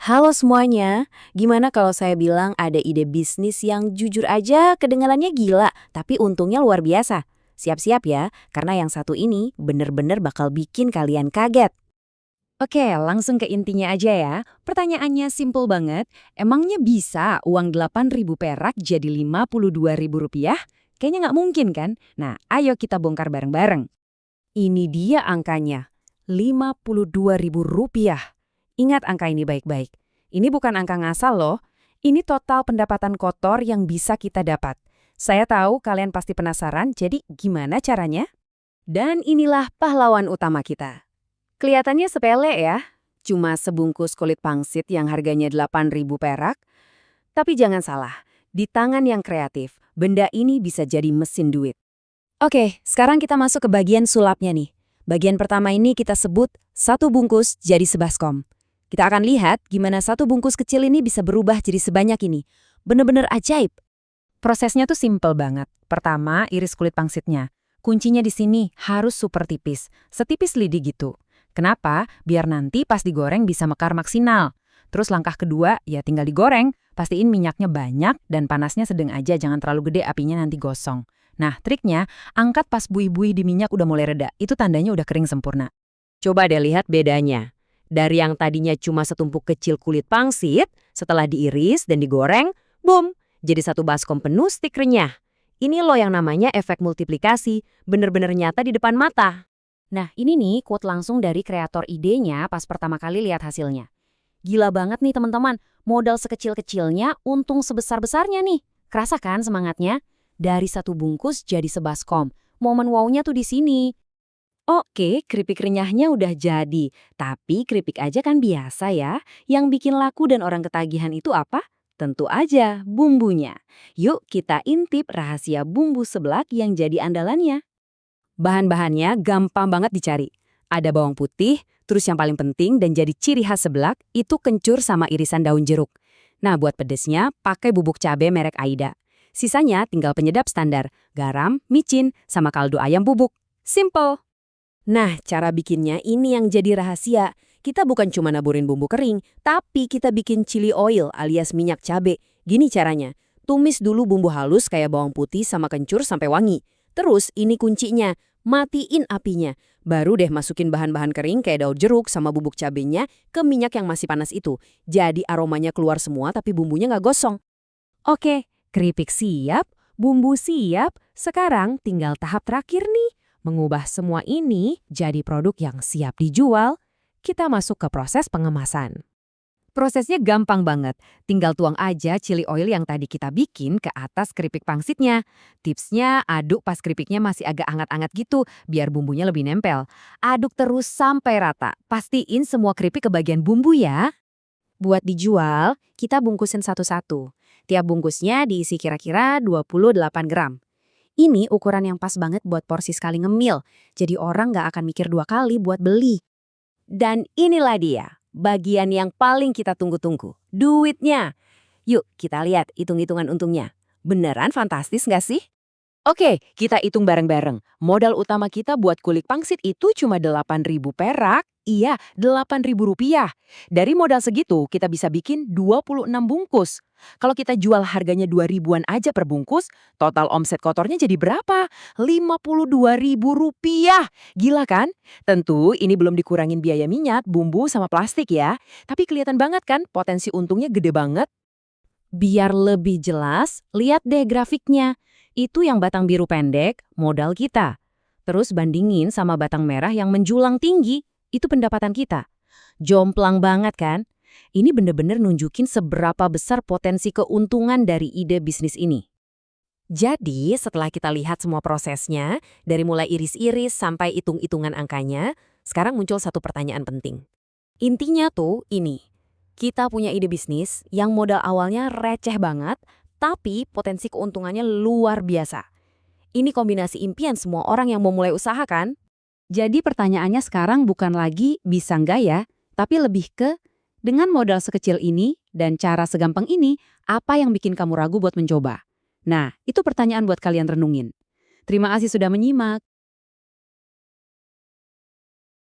Halo semuanya, gimana kalau saya bilang ada ide bisnis yang jujur aja kedengarannya gila, tapi untungnya luar biasa? Siap-siap ya, karena yang satu ini bener-bener bakal bikin kalian kaget. Oke, langsung ke intinya aja ya. Pertanyaannya simple banget. Emangnya bisa uang 8.000 perak jadi 52.000 rupiah? Kayaknya nggak mungkin kan? Nah, ayo kita bongkar bareng-bareng. Ini dia angkanya, Rp52.000. Ingat angka ini baik-baik. Ini bukan angka ngasal loh, ini total pendapatan kotor yang bisa kita dapat. Saya tahu kalian pasti penasaran, jadi gimana caranya? Dan inilah pahlawan utama kita. Kelihatannya sepele ya, cuma sebungkus kulit pangsit yang harganya 8.000 perak. Tapi jangan salah, di tangan yang kreatif, benda ini bisa jadi mesin duit. Oke, sekarang kita masuk ke bagian sulapnya nih. Bagian pertama ini kita sebut satu bungkus jadi sebaskom. Kita akan lihat gimana satu bungkus kecil ini bisa berubah jadi sebanyak ini. Bener-bener ajaib. Prosesnya tuh simple banget. Pertama, iris kulit pangsitnya. Kuncinya di sini harus super tipis, setipis lidi gitu. Kenapa? Biar nanti pas digoreng bisa mekar maksimal. Terus langkah kedua, ya tinggal digoreng. Pastiin minyaknya banyak dan panasnya sedang aja, jangan terlalu gede apinya nanti gosong. Nah, triknya, angkat pas buih-buih di minyak udah mulai reda. Itu tandanya udah kering sempurna. Coba deh lihat bedanya. Dari yang tadinya cuma setumpuk kecil kulit pangsit, setelah diiris dan digoreng, boom, jadi satu baskom penuh stik renyah. Ini loh yang namanya efek multiplikasi, bener-bener nyata di depan mata. Nah, ini nih quote langsung dari kreator idenya pas pertama kali lihat hasilnya. Gila banget nih teman-teman, modal sekecil-kecilnya untung sebesar-besarnya nih. Kerasa kan semangatnya? Dari satu bungkus jadi sebaskom. Momen wow-nya tuh di sini. Oke, keripik renyahnya udah jadi. Tapi keripik aja kan biasa ya. Yang bikin laku dan orang ketagihan itu apa? Tentu aja bumbunya. Yuk kita intip rahasia bumbu seblak yang jadi andalannya. Bahan-bahannya gampang banget dicari. Ada bawang putih, terus yang paling penting dan jadi ciri khas seblak itu kencur sama irisan daun jeruk. Nah, buat pedesnya pakai bubuk cabai merek Aida. Sisanya tinggal penyedap standar, garam, micin, sama kaldu ayam bubuk. Simple. Nah, cara bikinnya ini yang jadi rahasia. Kita bukan cuma naburin bumbu kering, tapi kita bikin chili oil alias minyak cabai. Gini caranya, tumis dulu bumbu halus kayak bawang putih sama kencur sampai wangi. Terus ini kuncinya, matiin apinya. Baru deh masukin bahan-bahan kering kayak daun jeruk sama bubuk cabenya ke minyak yang masih panas itu. Jadi aromanya keluar semua tapi bumbunya nggak gosong. Oke, keripik siap, bumbu siap, sekarang tinggal tahap terakhir nih. Mengubah semua ini jadi produk yang siap dijual, kita masuk ke proses pengemasan. Prosesnya gampang banget, tinggal tuang aja chili oil yang tadi kita bikin ke atas keripik pangsitnya. Tipsnya aduk pas keripiknya masih agak anget-anget gitu, biar bumbunya lebih nempel. Aduk terus sampai rata, pastiin semua keripik ke bagian bumbu ya. Buat dijual, kita bungkusin satu-satu. Tiap bungkusnya diisi kira-kira 28 gram. Ini ukuran yang pas banget buat porsi sekali ngemil, jadi orang nggak akan mikir dua kali buat beli. Dan inilah dia, bagian yang paling kita tunggu-tunggu, duitnya. Yuk kita lihat hitung-hitungan untungnya. Beneran fantastis nggak sih? Oke, kita hitung bareng-bareng. Modal utama kita buat kulit pangsit itu cuma 8.000 perak. Iya, 8.000 rupiah. Dari modal segitu, kita bisa bikin 26 bungkus. Kalau kita jual harganya 2.000-an aja per bungkus, total omset kotornya jadi berapa? 52.000 rupiah. Gila kan? Tentu ini belum dikurangin biaya minyak, bumbu, sama plastik ya. Tapi kelihatan banget kan potensi untungnya gede banget. Biar lebih jelas, lihat deh grafiknya. Itu yang batang biru pendek, modal kita. Terus bandingin sama batang merah yang menjulang tinggi, itu pendapatan kita. Jomplang banget kan? Ini bener-bener nunjukin seberapa besar potensi keuntungan dari ide bisnis ini. Jadi, setelah kita lihat semua prosesnya, dari mulai iris-iris sampai hitung-hitungan angkanya, sekarang muncul satu pertanyaan penting. Intinya tuh ini, kita punya ide bisnis yang modal awalnya receh banget, tapi potensi keuntungannya luar biasa. Ini kombinasi impian semua orang yang mau mulai usaha kan? Jadi pertanyaannya sekarang bukan lagi bisa nggak ya, tapi lebih ke dengan modal sekecil ini dan cara segampang ini, apa yang bikin kamu ragu buat mencoba? Nah, itu pertanyaan buat kalian renungin. Terima kasih sudah menyimak.